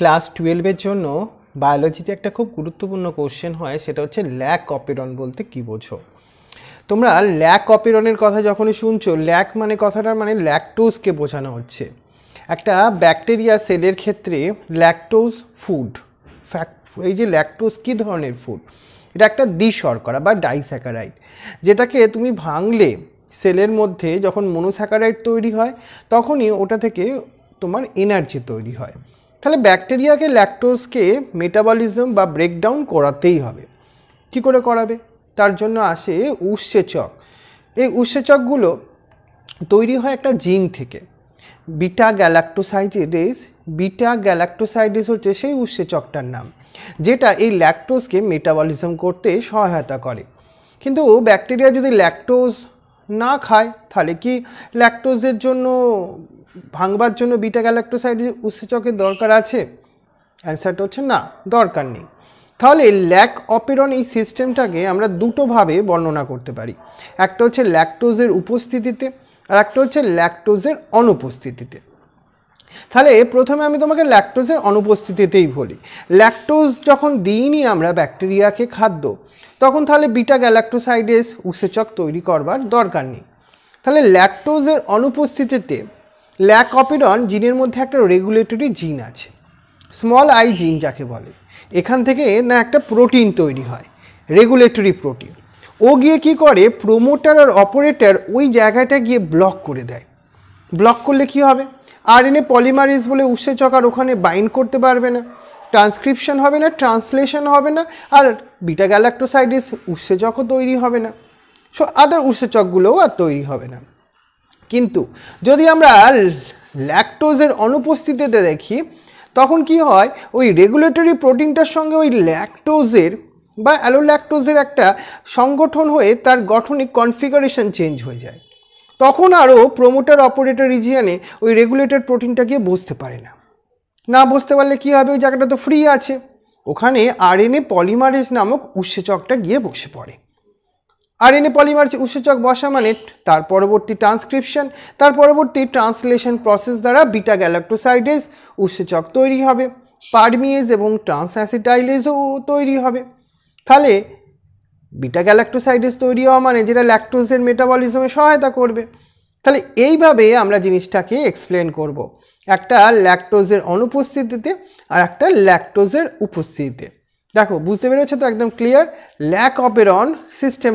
Class 12 এর জন্য বায়োলজিতে একটা খুব গুরুত্বপূর্ণ কোশ্চেন হয়, সেটা হচ্ছে ল্যাক অপেরন বলতে কি বোঝো। তোমরা ল্যাক অপেরনের কথা যখনই শুনছো, ল্যাক মানে কথাটার মানে ল্যাকটোজকে বোঝানো হচ্ছে। একটা ব্যাকটেরিয়া সেলের ক্ষেত্রে ল্যাকটোজ ফুড, এই যে ল্যাকটোজ কী ধরনের ফুড, এটা একটা দ্বিশর্করা বা ডাইস্যাকারাইড, যেটাকে তুমি ভাঙলে সেলের মধ্যে যখন মনোস্যাকারাইড তৈরি হয় তখনই ওটা থেকে তোমার এনার্জি তৈরি হয়। তাহলে ব্যাকটেরিয়াকে ল্যাকটোজকে মেটাবলিজম বা ব্রেকডাউন করাতেই হবে। কি করে করাবে? তার জন্য আসে উৎসেচক। এই উৎসেচকগুলো তৈরি হয় একটা জিন থেকে, বিটা গ্যালাক্টোসাইডেস। বিটা গ্যালাক্টোসাইডেস হচ্ছে সেই উৎসেচকটার নাম, যেটা এই ল্যাকটোজকে মেটাবলিজম করতে সহায়তা করে। কিন্তু ব্যাকটেরিয়া যদি ল্যাকটোজ না খায়, তাহলে কি ল্যাকটোজের জন্য ভাঙবার জন্য বিটা গ্যালাক্টোসাইডেস উৎসেচকের দরকার আছে? অ্যান্সারটা হচ্ছে না, দরকার নেই। তাহলে ল্যাক অপেরন এই সিস্টেমটাকে আমরা দুটোভাবে বর্ণনা করতে পারি। একটা হচ্ছে ল্যাকটোজের উপস্থিতিতে, আর একটা হচ্ছে ল্যাকটোজের অনুপস্থিতিতে। তাহলে প্রথমে আমি তোমাকে ল্যাকটোজের অনুপস্থিতিতেই বলি। ল্যাকটোজ যখন দিইনি আমরা ব্যাকটেরিয়াকে খাদ্য, তখন তাহলে বিটা গ্যালাক্টোসাইডেস উৎসেচক তৈরি করবার দরকার নেই। তাহলে ল্যাকটোজের অনুপস্থিতিতে ল্যাক অপেরন জিনের মধ্যে একটা রেগুলেটরি জিন আছে, স্মল আই জিন যাকে বলে। এখান থেকে না একটা প্রোটিন তৈরি হয়, রেগুলেটরি প্রোটিন। ও গিয়ে কি করে, প্রোমোটার আর অপারেটর ওই জায়গাটা গিয়ে ব্লক করে দেয়। ব্লক করলে কি হবে? আরএনএ পলিমারেজ বলে উৎসেচক আর ওখানে বাইন্ড করতে পারবে না, ট্রান্সক্রিপশন হবে না, ট্রান্সলেশন হবে না, আর বিটা গ্যালাক্টোসাইডেস উৎসেচকও তৈরি হবে না। সো আদার উৎসেচকগুলোও আর তৈরি হবে না। কিন্তু যদি আমরা ল্যাকটোজের অনুপস্থিতিতে দেখি, তখন কি হয়, ওই রেগুলেটরি প্রোটিনটার সঙ্গে ওই ল্যাকটোজের বা অ্যালোল্যাকটোজের একটা সংগঠন হয়ে তার গঠনিক কনফিগারেশন চেঞ্জ হয়ে যায়। তখন আরও প্রোমোটার অপারেটর রিজিয়নে ওই রেগুলেটর প্রোটিনটা গিয়ে বসতে পারে না। না বসতে পারলে কী হবে, ওই জায়গাটা তো ফ্রি আছে, ওখানে আরএনএ পলিমারেজ নামক উৎসেচকটা গিয়ে বসে পড়ে। আরএনএ পলিমারেজ উৎসেচক বসা মানে তার পরবর্তী ট্রান্সক্রিপশন, তার পরবর্তী ট্রান্সলেশন প্রসেস দ্বারা বিটা গ্যালাক্টোসাইডেস উৎসেচক তৈরি হবে, পারমিয়েজ এবং ট্রান্সঅ্যাসিটাইলেজও তৈরি হবে। তাহলে বিটা গ্যালাক্টোসাইডেস তৈরি হওয়া মানে যেটা ল্যাকটোজের মেটাবলিজমে সহায়তা করবে। তাহলে এইভাবে আমরা জিনিসটাকে এক্সপ্লেন করব, একটা ল্যাকটোজের অনুপস্থিতিতে আর একটা ল্যাকটোজের উপস্থিতিতে। দেখো বুঝতে পেরেছো তো, একদম ক্লিয়ার। Lack operon system